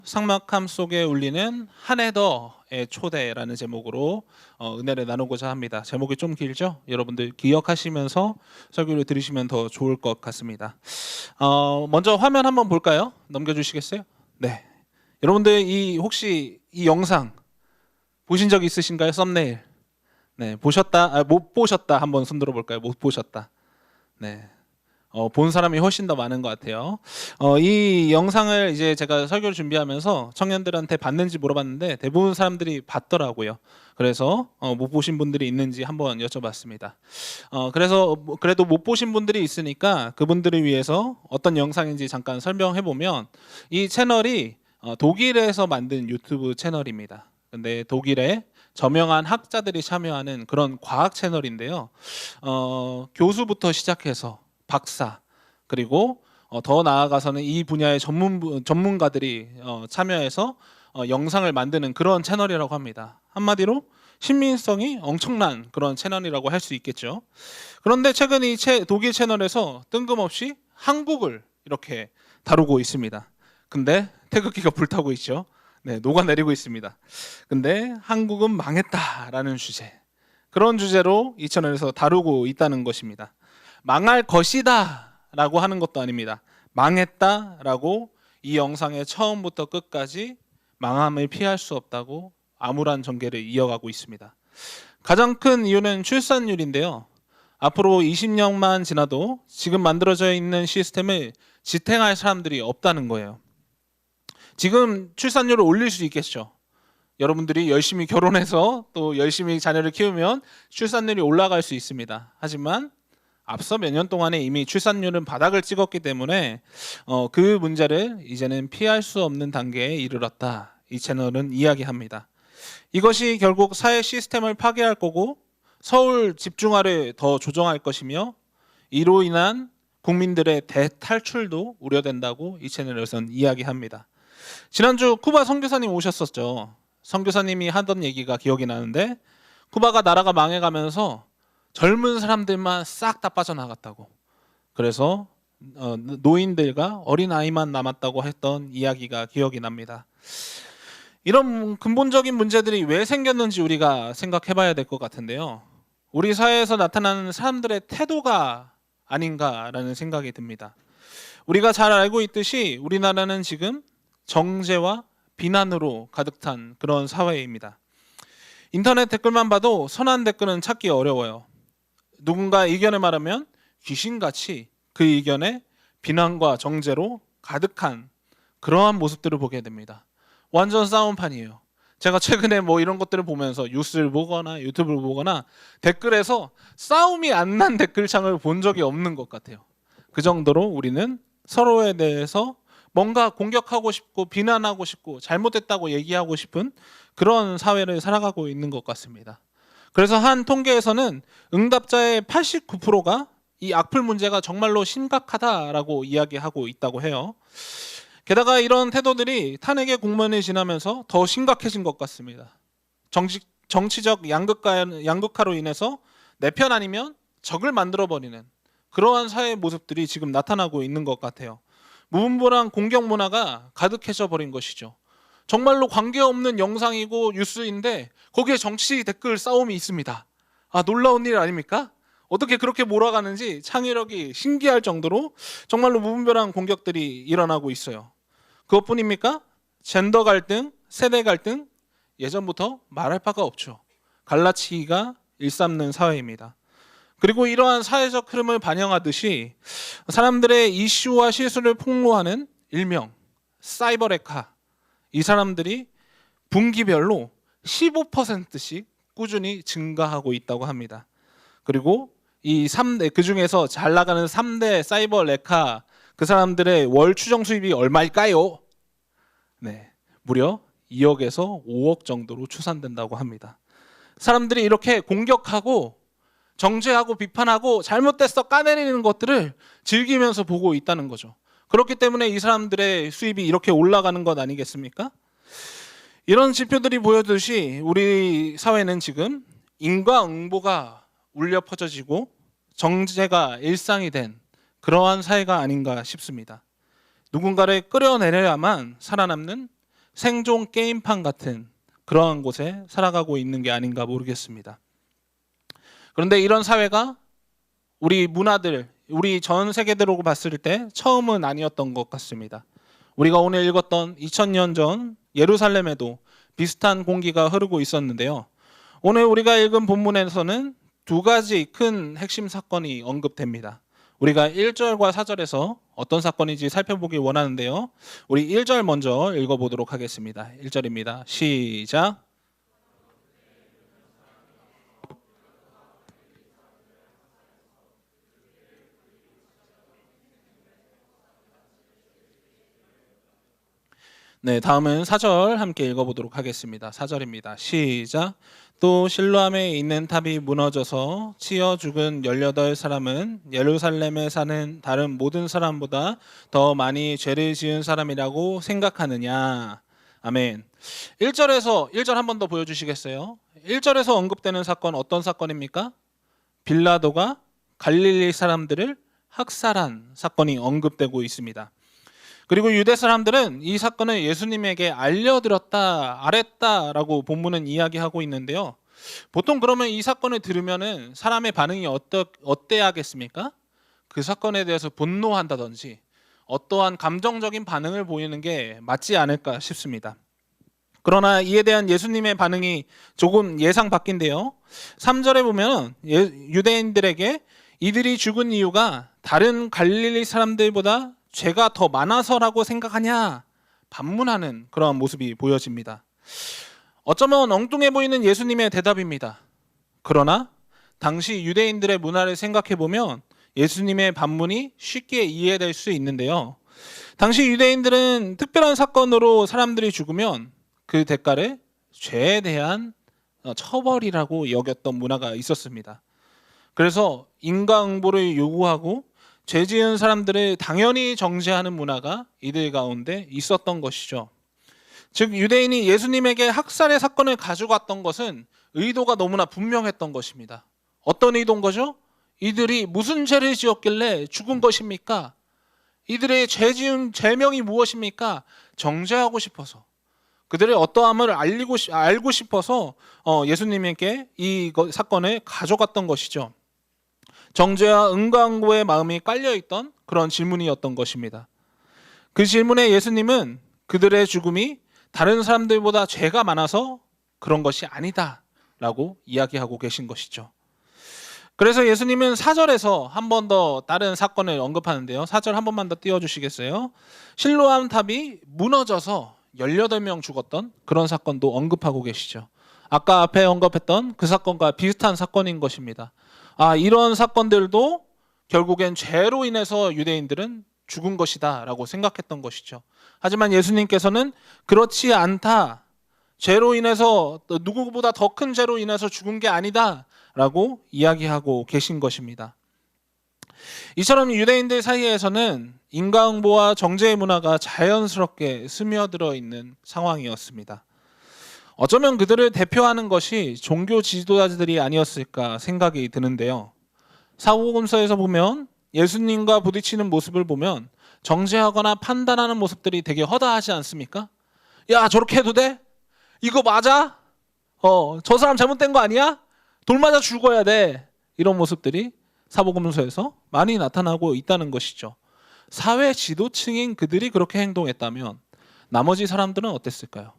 삭막함 속에 울리는 한 해 더의 초대라는 제목으로 은혜를 나누고자 합니다. 제목이 좀 길죠? 여러분들 기억하시면서 설교를 들으시면 더 좋을 것 같습니다. 먼저 화면 한번 볼까요? 넘겨주시겠어요? 네. 여러분들 혹시 이 영상 보신 적 있으신가요? 썸네일. 네, 보셨다, 못 보셨다 한번 손 들어볼까요? 못 보셨다. 네. 본 사람이 훨씬 더 많은 것 같아요. 이 영상을 이제 제가 설교를 준비하면서 청년들한테 봤는지 물어봤는데 대부분 사람들이 봤더라고요. 그래서 못 보신 분들이 있는지 한번 여쭤봤습니다. 그래서 그래도 못 보신 분들이 있으니까 그분들을 위해서 어떤 영상인지 잠깐 설명해 보면, 이 채널이 독일에서 만든 유튜브 채널입니다. 근데 독일에 저명한 학자들이 참여하는 그런 과학 채널인데요. 교수부터 시작해서 박사, 그리고 더 나아가서는 이 분야의 전문가들이 참여해서 영상을 만드는 그런 채널이라고 합니다. 한마디로 신민성이 엄청난 그런 채널이라고 할 수 있겠죠. 그런데 최근 이 독일 채널에서 뜬금없이 한국을 이렇게 다루고 있습니다. 근데 태극기가 불타고 있죠. 네, 녹아내리고 있습니다. 근데 한국은 망했다라는 주제, 그런 주제로 이 채널에서 다루고 있다는 것입니다. 망할 것이다 라고 하는 것도 아닙니다. 망했다 라고 이 영상의 처음부터 끝까지 망함을 피할 수 없다고 암울한 전개를 이어가고 있습니다. 가장 큰 이유는 출산율인데요. 앞으로 20년만 지나도 지금 만들어져 있는 시스템을 지탱할 사람들이 없다는 거예요. 지금 출산율을 올릴 수 있겠죠. 여러분들이 열심히 결혼해서 또 열심히 자녀를 키우면 출산율이 올라갈 수 있습니다. 하지만 앞서 몇 년 동안에 이미 출산율은 바닥을 찍었기 때문에 그 문제를 이제는 피할 수 없는 단계에 이르렀다, 이 채널은 이야기합니다. 이것이 결국 사회 시스템을 파괴할 거고 서울 집중화를 더 조정할 것이며 이로 인한 국민들의 대탈출도 우려된다고 이 채널에서는 이야기합니다. 지난주 쿠바 선교사님 오셨었죠. 선교사님이 하던 얘기가 기억이 나는데, 쿠바가 나라가 망해가면서 젊은 사람들만 싹 다 빠져나갔다고, 그래서 노인들과 어린아이만 남았다고 했던 이야기가 기억이 납니다. 이런 근본적인 문제들이 왜 생겼는지 우리가 생각해 봐야 될 것 같은데요. 우리 사회에서 나타나는 사람들의 태도가 아닌가라는 생각이 듭니다. 우리가 잘 알고 있듯이 우리나라는 지금 정죄와 비난으로 가득 찬 그런 사회입니다. 인터넷 댓글만 봐도 선한 댓글은 찾기 어려워요. 누군가 의견을 말하면 귀신같이 그 의견에 비난과 정죄로 가득한 그러한 모습들을 보게 됩니다. 완전 싸움판이에요. 제가 최근에 이런 것들을 보면서 뉴스를 보거나 유튜브를 보거나 댓글에서 싸움이 안 난 댓글창을 본 적이 없는 것 같아요. 그 정도로 우리는 서로에 대해서 뭔가 공격하고 싶고 비난하고 싶고 잘못됐다고 얘기하고 싶은 그런 사회를 살아가고 있는 것 같습니다. 그래서 한 통계에서는 응답자의 89%가 이 악플 문제가 정말로 심각하다라고 이야기하고 있다고 해요. 게다가 이런 태도들이 탄핵의 국면을 지나면서 더 심각해진 것 같습니다. 정치적 양극화로 인해서 내 편 아니면 적을 만들어버리는 그러한 사회의 모습들이 지금 나타나고 있는 것 같아요. 무분별한 공격 문화가 가득해져 버린 것이죠. 정말로 관계없는 영상이고 뉴스인데 거기에 정치 댓글 싸움이 있습니다. 놀라운 일 아닙니까? 어떻게 그렇게 몰아가는지 창의력이 신기할 정도로 정말로 무분별한 공격들이 일어나고 있어요. 그것뿐입니까? 젠더 갈등, 세대 갈등, 예전부터 말할 바가 없죠. 갈라치기가 일삼는 사회입니다. 그리고 이러한 사회적 흐름을 반영하듯이 사람들의 이슈와 실수를 폭로하는 일명 사이버 레카, 이 사람들이 분기별로 15%씩 꾸준히 증가하고 있다고 합니다. 그리고 이 3대, 그 중에서 잘 나가는 3대 사이버 레카, 그 사람들의 월 추정 수입이 얼마일까요? 네, 무려 2억에서 5억 정도로 추산된다고 합니다. 사람들이 이렇게 공격하고 정죄하고 비판하고 잘못됐어 까내리는 것들을 즐기면서 보고 있다는 거죠. 그렇기 때문에 이 사람들의 수입이 이렇게 올라가는 것 아니겠습니까? 이런 지표들이 보여듯이 우리 사회는 지금 인과응보가 울려 퍼져지고 정죄가 일상이 된 그러한 사회가 아닌가 싶습니다. 누군가를 끌어내려야만 살아남는 생존 게임판 같은 그러한 곳에 살아가고 있는 게 아닌가 모르겠습니다. 그런데 이런 사회가 우리 문화들, 우리 전 세계대로 봤을 때 처음은 아니었던 것 같습니다. 우리가 오늘 읽었던 2000년 전 예루살렘에도 비슷한 공기가 흐르고 있었는데요. 오늘 우리가 읽은 본문에서는 두 가지 큰 핵심 사건이 언급됩니다. 우리가 1절과 4절에서 어떤 사건인지 살펴보기 원하는데요. 우리 1절 먼저 읽어보도록 하겠습니다. 1절입니다. 시작. 네, 다음은 4절 함께 읽어보도록 하겠습니다. 4절입니다. 시작. 또 실로암에 있는 탑이 무너져서 치여 죽은 18사람은 예루살렘에 사는 다른 모든 사람보다 더 많이 죄를 지은 사람이라고 생각하느냐. 아멘. 1절 한 번 더 보여주시겠어요? 1절에서 언급되는 사건 어떤 사건입니까? 빌라도가 갈릴리 사람들을 학살한 사건이 언급되고 있습니다. 그리고 유대 사람들은 이 사건을 예수님에게 알려드렸다, 아랬다라고 본문은 이야기하고 있는데요. 보통 그러면 이 사건을 들으면은 사람의 반응이 어때야겠습니까? 그 사건에 대해서 분노한다든지 어떠한 감정적인 반응을 보이는 게 맞지 않을까 싶습니다. 그러나 이에 대한 예수님의 반응이 조금 예상 밖인데요. 3절에 보면 유대인들에게 이들이 죽은 이유가 다른 갈릴리 사람들보다 죄가 더 많아서라고 생각하냐 반문하는 그런 모습이 보여집니다. 어쩌면 엉뚱해 보이는 예수님의 대답입니다. 그러나 당시 유대인들의 문화를 생각해 보면 예수님의 반문이 쉽게 이해될 수 있는데요. 당시 유대인들은 특별한 사건으로 사람들이 죽으면 그 대가를 죄에 대한 처벌이라고 여겼던 문화가 있었습니다. 그래서 인과응보를 요구하고 죄 지은 사람들을 당연히 정죄하는 문화가 이들 가운데 있었던 것이죠. 즉 유대인이 예수님에게 학살의 사건을 가져갔던 것은 의도가 너무나 분명했던 것입니다. 어떤 의도인 거죠? 이들이 무슨 죄를 지었길래 죽은 것입니까? 이들의 죄 지은 죄명이 무엇입니까? 정죄하고 싶어서 그들의 어떠함을 알고 싶어서 예수님에게 이 사건을 가져갔던 것이죠. 정죄와 은광고의 마음이 깔려있던 그런 질문이었던 것입니다. 그 질문에 예수님은 그들의 죽음이 다른 사람들보다 죄가 많아서 그런 것이 아니다 라고 이야기하고 계신 것이죠. 그래서 예수님은 4절에서 한 번 더 다른 사건을 언급하는데요. 4절 한 번만 더 띄워주시겠어요? 실로암 탑이 무너져서 18명 죽었던 그런 사건도 언급하고 계시죠. 아까 앞에 언급했던 그 사건과 비슷한 사건인 것입니다. 이런 사건들도 결국엔 죄로 인해서 유대인들은 죽은 것이다 라고 생각했던 것이죠. 하지만 예수님께서는 그렇지 않다. 죄로 인해서 누구보다 더 큰 죄로 인해서 죽은 게 아니다 라고 이야기하고 계신 것입니다. 이처럼 유대인들 사이에서는 인과응보와 정죄의 문화가 자연스럽게 스며들어 있는 상황이었습니다. 어쩌면 그들을 대표하는 것이 종교 지도자들이 아니었을까 생각이 드는데요. 사복음서에서 보면 예수님과 부딪히는 모습을 보면 정죄하거나 판단하는 모습들이 되게 허다하지 않습니까? 야, 저렇게 해도 돼? 이거 맞아? 저 사람 잘못된 거 아니야? 돌 맞아 죽어야 돼. 이런 모습들이 사복음서에서 많이 나타나고 있다는 것이죠. 사회 지도층인 그들이 그렇게 행동했다면 나머지 사람들은 어땠을까요?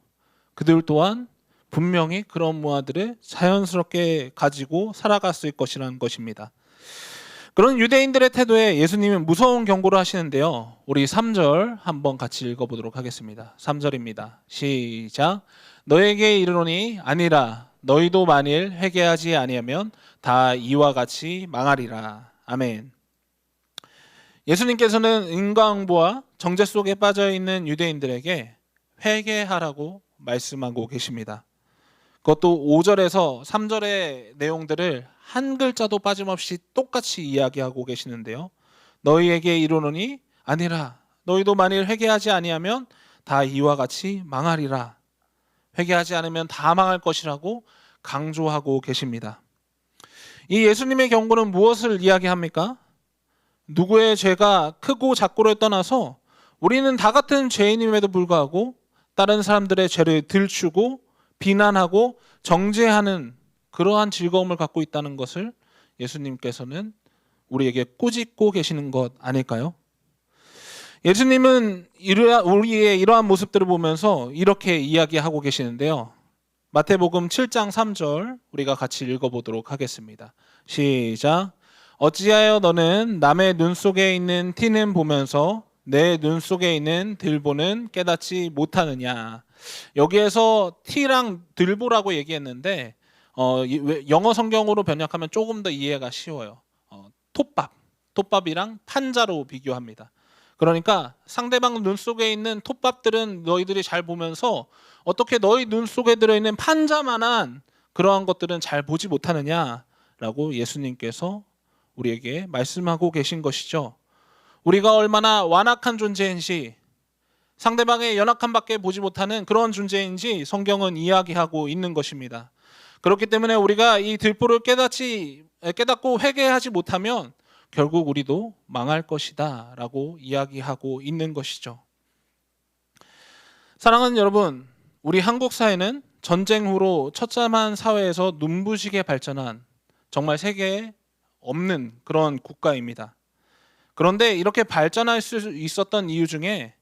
그들 또한 분명히 그런 문화들을 자연스럽게 가지고 살아갔을 것이라는 것입니다. 그런 유대인들의 태도에 예수님은 무서운 경고를 하시는데요. 우리 3절 한번 같이 읽어보도록 하겠습니다. 3절입니다. 시작. 너에게 이르노니 아니라 너희도 만일 회개하지 아니하면 다 이와 같이 망하리라. 아멘. 예수님께서는 인과응보와 정죄 속에 빠져있는 유대인들에게 회개하라고 말씀하고 계십니다. 그것도 5절에서 3절의 내용들을 한 글자도 빠짐없이 똑같이 이야기하고 계시는데요. 너희에게 이르노니 아니라 너희도 만일 회개하지 아니하면 다 이와 같이 망하리라. 회개하지 않으면 다 망할 것이라고 강조하고 계십니다. 이 예수님의 경고는 무엇을 이야기합니까? 누구의 죄가 크고 작고를 떠나서 우리는 다 같은 죄인임에도 불구하고 다른 사람들의 죄를 들추고 비난하고 정죄하는 그러한 즐거움을 갖고 있다는 것을 예수님께서는 우리에게 꾸짖고 계시는 것 아닐까요? 예수님은 우리의 이러한 모습들을 보면서 이렇게 이야기하고 계시는데요. 마태복음 7장 3절 우리가 같이 읽어보도록 하겠습니다. 시작. 어찌하여 너는 남의 눈 속에 있는 티는 보면서 내 눈 속에 있는 들보는 깨닫지 못하느냐. 여기에서 티랑 들보라고 얘기했는데 영어 성경으로 번역하면 조금 더 이해가 쉬워요. 톱밥이랑 판자로 비교합니다. 그러니까 상대방 눈 속에 있는 톱밥들은 너희들이 잘 보면서 어떻게 너희 눈 속에 들어있는 판자만한 그러한 것들은 잘 보지 못하느냐라고 예수님께서 우리에게 말씀하고 계신 것이죠. 우리가 얼마나 완악한 존재인지, 상대방의 연약한 밖에 보지 못하는 그런 존재인지 성경은 이야기하고 있는 것입니다. 그렇기 때문에 우리가 이 들보를 깨닫고 회개하지 못하면 결국 우리도 망할 것이다 라고 이야기하고 있는 것이죠. 사랑하는 여러분, 우리 한국 사회는 전쟁 후로 처참한 사회에서 눈부시게 발전한 정말 세계에 없는 그런 국가입니다. 그런데 이렇게 발전할 수 있었던 이유 중에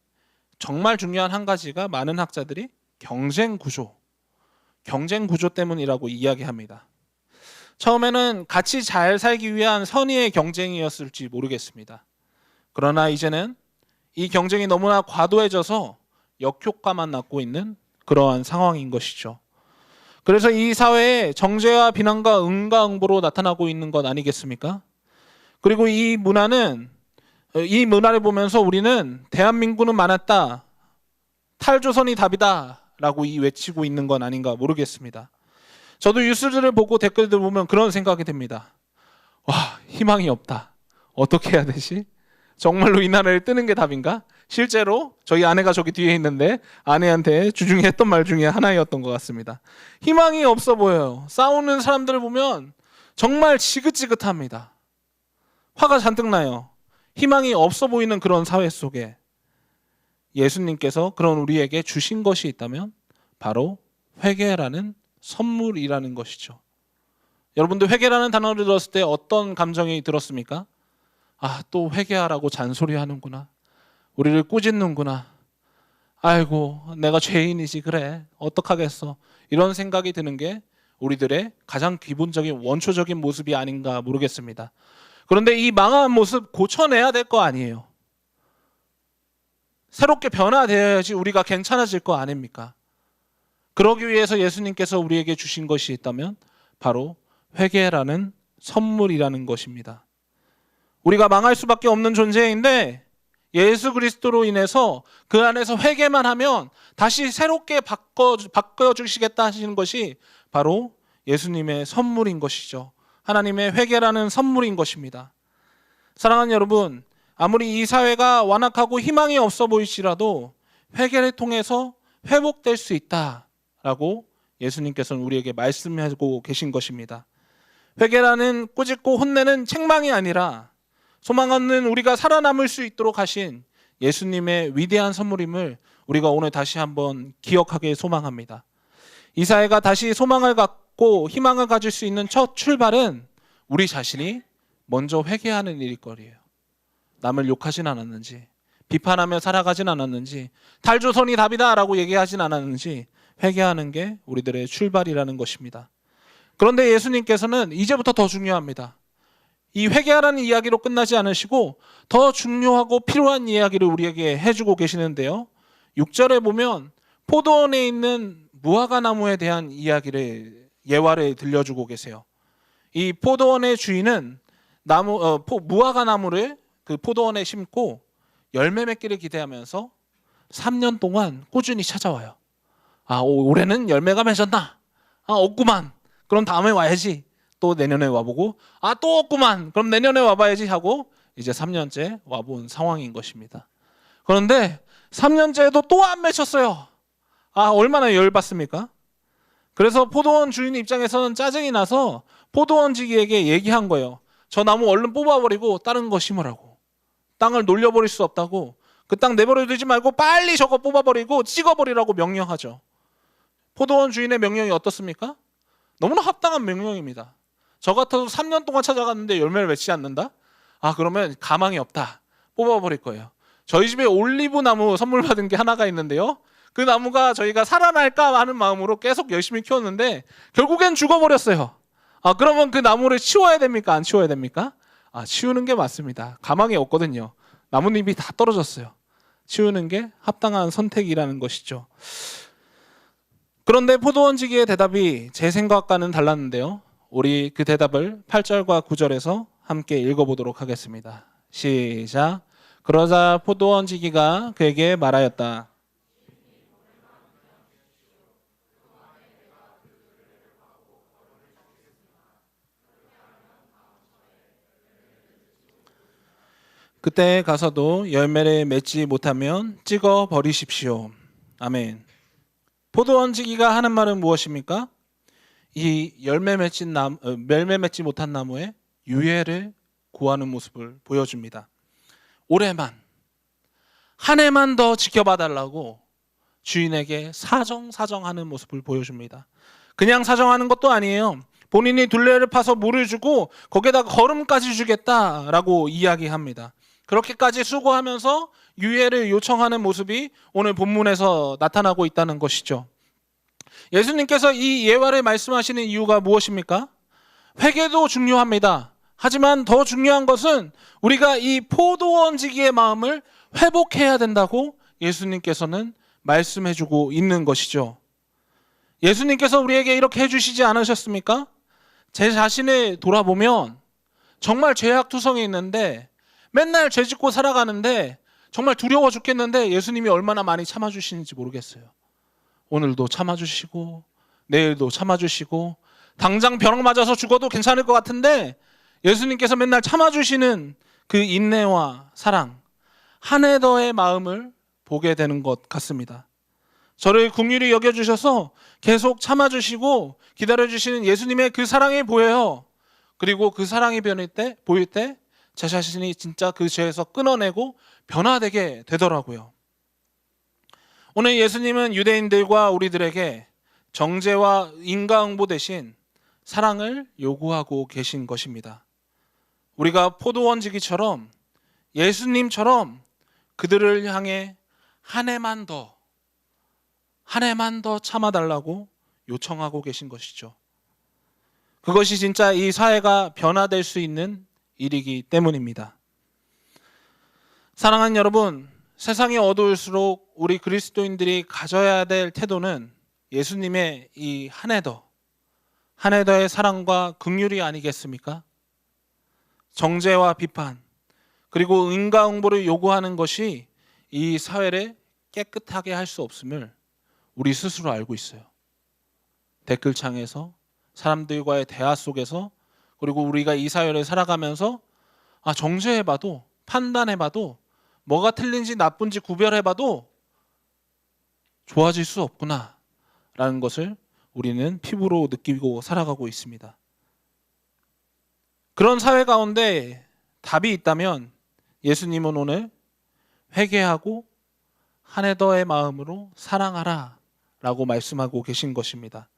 정말 중요한 한 가지가 많은 학자들이 경쟁 구조 때문이라고 이야기합니다. 처음에는 같이 잘 살기 위한 선의의 경쟁이었을지 모르겠습니다. 그러나 이제는 이 경쟁이 너무나 과도해져서 역효과만 낳고 있는 그러한 상황인 것이죠. 그래서 이 사회에 정죄와 비난과 응가응보로 나타나고 있는 것 아니겠습니까? 그리고 이 문화를 보면서 우리는 대한민국은 많았다, 탈조선이 답이다 라고 외치고 있는 건 아닌가 모르겠습니다. 저도 뉴스들을 보고 댓글들 보면 그런 생각이 듭니다. 와, 희망이 없다. 어떻게 해야 되지? 정말로 이 나라를 뜨는 게 답인가? 실제로 저희 아내가 저기 뒤에 있는데 아내한테 주중에 했던 말 중에 하나였던 것 같습니다. 희망이 없어 보여요. 싸우는 사람들을 보면 정말 지긋지긋합니다. 화가 잔뜩 나요. 희망이 없어 보이는 그런 사회 속에 예수님께서 그런 우리에게 주신 것이 있다면 바로 회개라는 선물이라는 것이죠. 여러분들 회개라는 단어를 들었을 때 어떤 감정이 들었습니까? 아, 또 회개하라고 잔소리하는구나. 우리를 꾸짖는구나. 아이고, 내가 죄인이지. 그래, 어떡하겠어. 이런 생각이 드는 게 우리들의 가장 기본적인 원초적인 모습이 아닌가 모르겠습니다. 그런데 이 망한 모습 고쳐내야 될 거 아니에요. 새롭게 변화되어야지 우리가 괜찮아질 거 아닙니까? 그러기 위해서 예수님께서 우리에게 주신 것이 있다면 바로 회개라는 선물이라는 것입니다. 우리가 망할 수밖에 없는 존재인데 예수 그리스도로 인해서 그 안에서 회개만 하면 다시 새롭게 바꿔주시겠다 하시는 것이 바로 예수님의 선물인 것이죠. 하나님의 회개라는 선물인 것입니다. 사랑하는 여러분, 아무리 이 사회가 완악하고 희망이 없어 보일지라도 회개를 통해서 회복될 수 있다라고 예수님께서는 우리에게 말씀하고 계신 것입니다. 회개라는 꾸짖고 혼내는 책망이 아니라 소망 없는 우리가 살아남을 수 있도록 하신 예수님의 위대한 선물임을 우리가 오늘 다시 한번 기억하길 소망합니다. 이 사회가 다시 소망을 갖고 희망을 가질 수 있는 첫 출발은 우리 자신이 먼저 회개하는 일일 거예요. 남을 욕하진 않았는지, 비판하며 살아가진 않았는지, 탈조선이 답이다 라고 얘기하진 않았는지 회개하는 게 우리들의 출발이라는 것입니다. 그런데 예수님께서는 이제부터 더 중요합니다. 이 회개하라는 이야기로 끝나지 않으시고 더 중요하고 필요한 이야기를 우리에게 해주고 계시는데요. 6절에 보면 포도원에 있는 무화과나무에 대한 예화를 들려주고 계세요. 이 포도원의 주인은 무화과나무를 그 포도원에 심고 열매 맺기를 기대하면서 3년 동안 꾸준히 찾아와요. 아, 올해는 열매가 맺었나? 아, 없구만. 그럼 다음에 와야지. 또 내년에 와보고 아, 또 없구만. 그럼 내년에 와봐야지 하고 이제 3년째 와본 상황인 것입니다. 그런데 3년째에도 또 안 맺혔어요. 아, 얼마나 열받습니까? 그래서 포도원 주인 입장에서는 짜증이 나서 포도원지기에게 얘기한 거예요. 저 나무 얼른 뽑아버리고 다른 거 심으라고. 땅을 놀려버릴 수 없다고 그 땅 내버려 두지 말고 빨리 저거 뽑아버리고 찍어버리라고 명령하죠. 포도원 주인의 명령이 어떻습니까? 너무나 합당한 명령입니다. 저 같아도 3년 동안 찾아갔는데 열매를 맺지 않는다? 그러면 가망이 없다. 뽑아버릴 거예요. 저희 집에 올리브 나무 선물 받은 게 하나가 있는데요. 그 나무가 저희가 살아날까 하는 마음으로 계속 열심히 키웠는데 결국엔 죽어버렸어요. 그러면 그 나무를 치워야 됩니까? 안 치워야 됩니까? 치우는 게 맞습니다. 가망이 없거든요. 나뭇잎이 다 떨어졌어요. 치우는 게 합당한 선택이라는 것이죠. 그런데 포도원지기의 대답이 제 생각과는 달랐는데요. 우리 그 대답을 8절과 9절에서 함께 읽어보도록 하겠습니다. 시작. 그러자 포도원지기가 그에게 말하였다. 그때 가서도 열매를 맺지 못하면 찍어 버리십시오. 아멘. 포도원지기가 하는 말은 무엇입니까? 이 열매 맺지 못한 나무에 유해를 구하는 모습을 보여줍니다. 올해만, 한 해만 더 지켜봐 달라고 주인에게 사정하는 모습을 보여줍니다. 그냥 사정하는 것도 아니에요. 본인이 둘레를 파서 물을 주고 거기에다가 거름까지 주겠다라고 이야기합니다. 그렇게까지 수고하면서 유예를 요청하는 모습이 오늘 본문에서 나타나고 있다는 것이죠. 예수님께서 이 예화를 말씀하시는 이유가 무엇입니까? 회개도 중요합니다. 하지만 더 중요한 것은 우리가 이 포도원지기의 마음을 회복해야 된다고 예수님께서는 말씀해주고 있는 것이죠. 예수님께서 우리에게 이렇게 해주시지 않으셨습니까? 제 자신을 돌아보면 정말 죄악투성이 있는데 맨날 죄 짓고 살아가는데 정말 두려워 죽겠는데 예수님이 얼마나 많이 참아주시는지 모르겠어요. 오늘도 참아주시고 내일도 참아주시고 당장 병 맞아서 죽어도 괜찮을 것 같은데 예수님께서 맨날 참아주시는 그 인내와 사랑, 한 해 더의 마음을 보게 되는 것 같습니다. 저를 긍휼히 여겨주셔서 계속 참아주시고 기다려주시는 예수님의 그 사랑이 보여요. 그리고 그 사랑이 보일 때 제 자신이 진짜 그 죄에서 끊어내고 변화되게 되더라고요. 오늘 예수님은 유대인들과 우리들에게 정죄와 인과응보 대신 사랑을 요구하고 계신 것입니다. 우리가 포도원지기처럼 예수님처럼 그들을 향해 한 해만 더 참아달라고 요청하고 계신 것이죠. 그것이 진짜 이 사회가 변화될 수 있는 일이기 때문입니다. 사랑하는 여러분, 세상이 어두울수록 우리 그리스도인들이 가져야 될 태도는 예수님의 이 한 해 더의 사랑과 긍휼이 아니겠습니까? 정죄와 비판, 그리고 인과응보를 요구하는 것이 이 사회를 깨끗하게 할 수 없음을 우리 스스로 알고 있어요. 댓글창에서, 사람들과의 대화 속에서, 그리고 우리가 이 사회를 살아가면서 정죄해봐도, 판단해봐도, 뭐가 틀린지 나쁜지 구별해봐도 좋아질 수 없구나 라는 것을 우리는 피부로 느끼고 살아가고 있습니다. 그런 사회 가운데 답이 있다면 예수님은 오늘 회개하고 한 해 더의 마음으로 사랑하라 라고 말씀하고 계신 것입니다.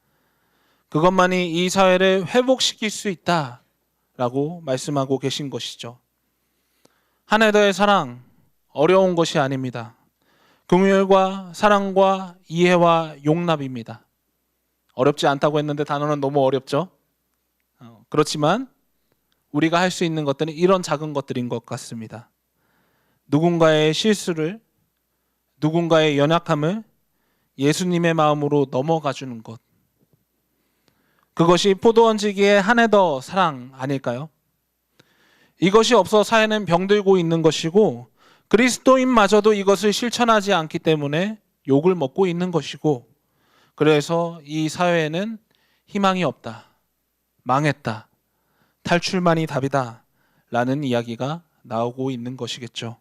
그것만이 이 사회를 회복시킬 수 있다 라고 말씀하고 계신 것이죠. 한 해 더의 사랑, 어려운 것이 아닙니다. 긍휼과 사랑과 이해와 용납입니다. 어렵지 않다고 했는데 단어는 너무 어렵죠? 그렇지만 우리가 할 수 있는 것들은 이런 작은 것들인 것 같습니다. 누군가의 실수를, 누군가의 연약함을 예수님의 마음으로 넘어가 주는 것. 그것이 포도원지기의 한 해 더 사랑 아닐까요? 이것이 없어 사회는 병들고 있는 것이고 그리스도인마저도 이것을 실천하지 않기 때문에 욕을 먹고 있는 것이고 그래서 이 사회에는 희망이 없다, 망했다, 탈출만이 답이다 라는 이야기가 나오고 있는 것이겠죠.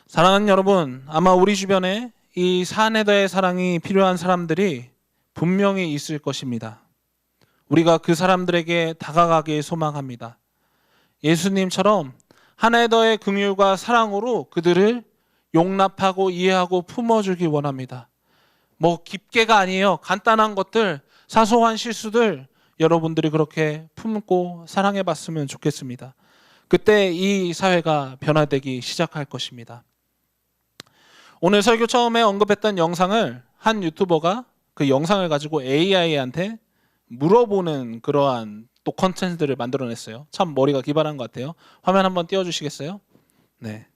사랑하는 여러분, 아마 우리 주변에 이 한 해 더의 사랑이 필요한 사람들이 분명히 있을 것입니다. 우리가 그 사람들에게 다가가길 소망합니다. 예수님처럼 한 해 더의 긍휼과 사랑으로 그들을 용납하고 이해하고 품어주기 원합니다. 뭐 깊게가 아니에요. 간단한 것들, 사소한 실수들 여러분들이 그렇게 품고 사랑해 봤으면 좋겠습니다. 그때 이 사회가 변화되기 시작할 것입니다. 오늘 설교 처음에 언급했던 영상을 한 유튜버가 그 영상을 가지고 AI한테 물어보는 그러한 또 컨텐츠들을 만들어냈어요. 참 머리가 기발한 것 같아요. 화면 한번 띄워주시겠어요? 네.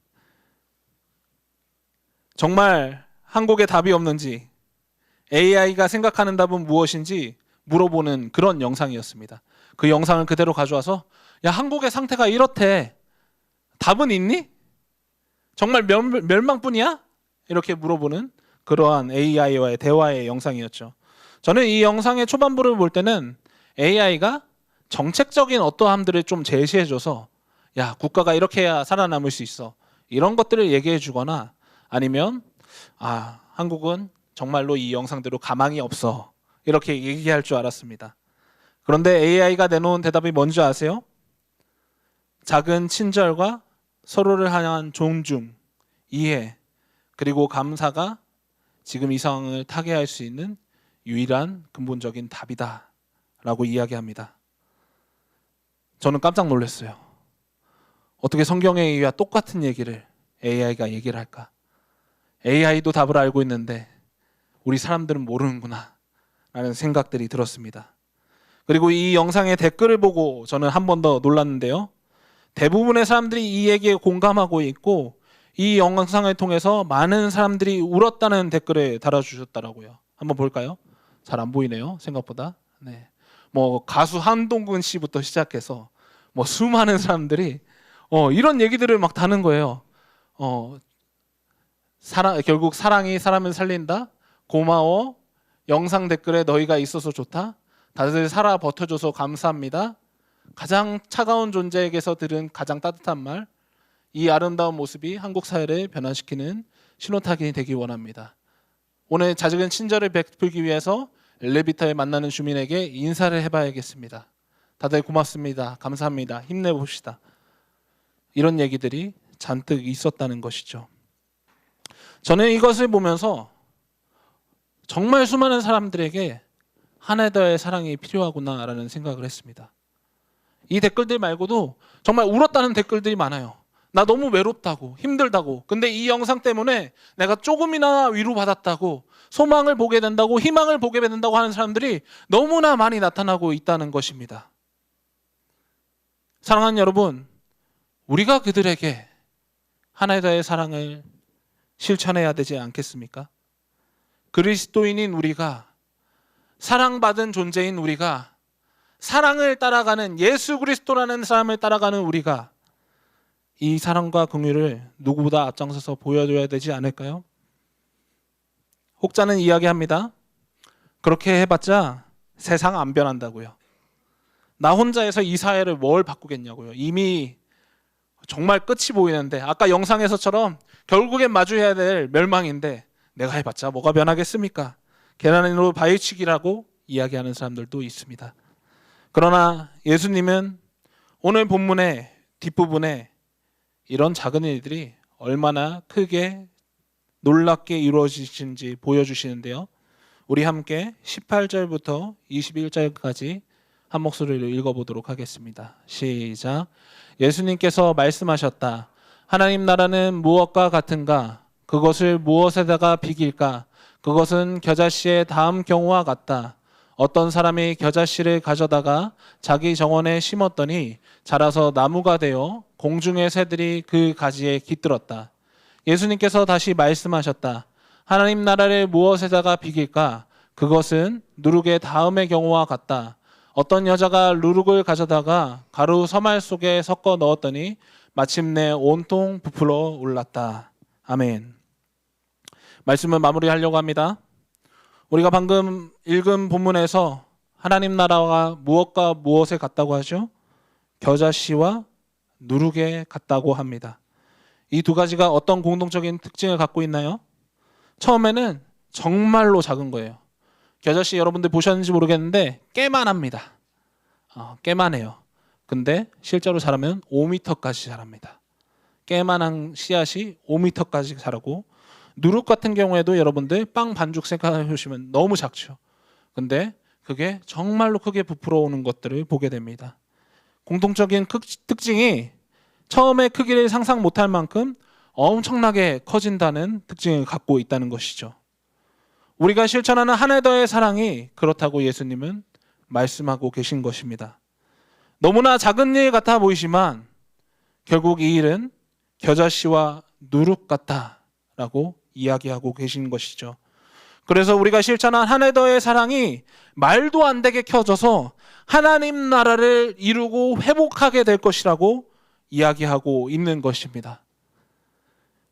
정말 한국에 답이 없는지, AI가 생각하는 답은 무엇인지 물어보는 그런 영상이었습니다. 그 영상을 그대로 가져와서 야, 한국의 상태가 이렇대. 답은 있니? 정말 멸망뿐이야? 이렇게 물어보는 그러한 AI와의 대화의 영상이었죠. 저는 이 영상의 초반부를 볼 때는 AI가 정책적인 어떠함들을 좀 제시해줘서 야, 국가가 이렇게 해야 살아남을 수 있어. 이런 것들을 얘기해 주거나 아니면 한국은 정말로 이 영상대로 가망이 없어. 이렇게 얘기할 줄 알았습니다. 그런데 AI가 내놓은 대답이 뭔지 아세요? 작은 친절과 서로를 향한 존중, 이해, 그리고 감사가 지금 이 상황을 타개할 수 있는 유일한 근본적인 답이다 라고 이야기합니다. 저는 깜짝 놀랐어요. 어떻게 성경에 의해 똑같은 얘기를 AI가 얘기를 할까? AI도 답을 알고 있는데 우리 사람들은 모르는구나 라는 생각들이 들었습니다. 그리고 이 영상의 댓글을 보고 저는 한 번 더 놀랐는데요. 대부분의 사람들이 이 얘기에 공감하고 있고 이 영상을 통해서 많은 사람들이 울었다는 댓글을 달아주셨더라고요. 한번 볼까요? 잘 안 보이네요. 생각보다. 네. 뭐 가수 한동근 씨부터 시작해서 뭐 수많은 사람들이 이런 얘기들을 막 다는 거예요. 결국 사랑이 사람을 살린다. 고마워. 영상 댓글에 너희가 있어서 좋다. 다들 살아 버텨줘서 감사합니다. 가장 차가운 존재에게서 들은 가장 따뜻한 말. 이 아름다운 모습이 한국 사회를 변화시키는 신호탄이 되기 원합니다. 오늘 작은 친절을 베풀기 위해서 엘리베이터에 만나는 주민에게 인사를 해봐야겠습니다. 다들 고맙습니다. 감사합니다. 힘내봅시다. 이런 얘기들이 잔뜩 있었다는 것이죠. 저는 이것을 보면서 정말 수많은 사람들에게 하나에 더의 사랑이 필요하구나라는 생각을 했습니다. 이 댓글들 말고도 정말 울었다는 댓글들이 많아요. 나 너무 외롭다고, 힘들다고. 근데 이 영상 때문에 내가 조금이나 위로받았다고, 소망을 보게 된다고, 희망을 보게 된다고 하는 사람들이 너무나 많이 나타나고 있다는 것입니다. 사랑하는 여러분, 우리가 그들에게 하나에 더의 사랑을 실천해야 되지 않겠습니까? 그리스도인인 우리가, 사랑받은 존재인 우리가, 사랑을 따라가는 예수 그리스도라는 사람을 따라가는 우리가 이 사랑과 긍휼을 누구보다 앞장서서 보여줘야 되지 않을까요? 혹자는 이야기합니다. 그렇게 해봤자 세상 안 변한다고요. 나 혼자 해서 이 사회를 뭘 바꾸겠냐고요. 이미 정말 끝이 보이는데 아까 영상에서처럼 결국엔 마주해야 될 멸망인데 내가 해봤자 뭐가 변하겠습니까? 계란으로 바위치기라고 이야기하는 사람들도 있습니다. 그러나 예수님은 오늘 본문의 뒷부분에 이런 작은 일들이 얼마나 크게 놀랍게 이루어지신지 보여주시는데요. 우리 함께 18절부터 21절까지 한 목소리로 읽어보도록 하겠습니다. 시작. 예수님께서 말씀하셨다. 하나님 나라는 무엇과 같은가? 그것을 무엇에다가 비길까? 그것은 겨자씨의 다음 경우와 같다. 어떤 사람이 겨자씨를 가져다가 자기 정원에 심었더니 자라서 나무가 되어 공중의 새들이 그 가지에 깃들었다. 예수님께서 다시 말씀하셨다. 하나님 나라를 무엇에다가 비길까? 그것은 누룩의 다음의 경우와 같다. 어떤 여자가 누룩을 가져다가 가루 서말 속에 섞어 넣었더니 마침내 온통 부풀어 올랐다. 아멘. 말씀을 마무리하려고 합니다. 우리가 방금 읽은 본문에서 하나님 나라가 무엇과 무엇에 같다고 하죠? 겨자씨와 누룩에 같다고 합니다. 이 두 가지가 어떤 공동적인 특징을 갖고 있나요? 처음에는 정말로 작은 거예요. 겨자씨 여러분들 보셨는지 모르겠는데 깨만합니다. 깨만해요. 근데 실제로 자라면 5m까지 자랍니다. 깨만한 씨앗이 5m까지 자라고, 누룩 같은 경우에도 여러분들 빵 반죽 생각해 보시면 너무 작죠. 근데 그게 정말로 크게 부풀어 오는 것들을 보게 됩니다. 공통적인 특징이 처음에 크기를 상상 못할 만큼 엄청나게 커진다는 특징을 갖고 있다는 것이죠. 우리가 실천하는 한 해 더의 사랑이 그렇다고 예수님은 말씀하고 계신 것입니다. 너무나 작은 일 같아 보이지만 결국 이 일은 겨자씨와 누룩 같다라고 이야기하고 계신 것이죠. 그래서 우리가 실천한 한 해 더의 사랑이 말도 안 되게 커져서 하나님 나라를 이루고 회복하게 될 것이라고 이야기하고 있는 것입니다.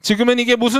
지금은 이게 무슨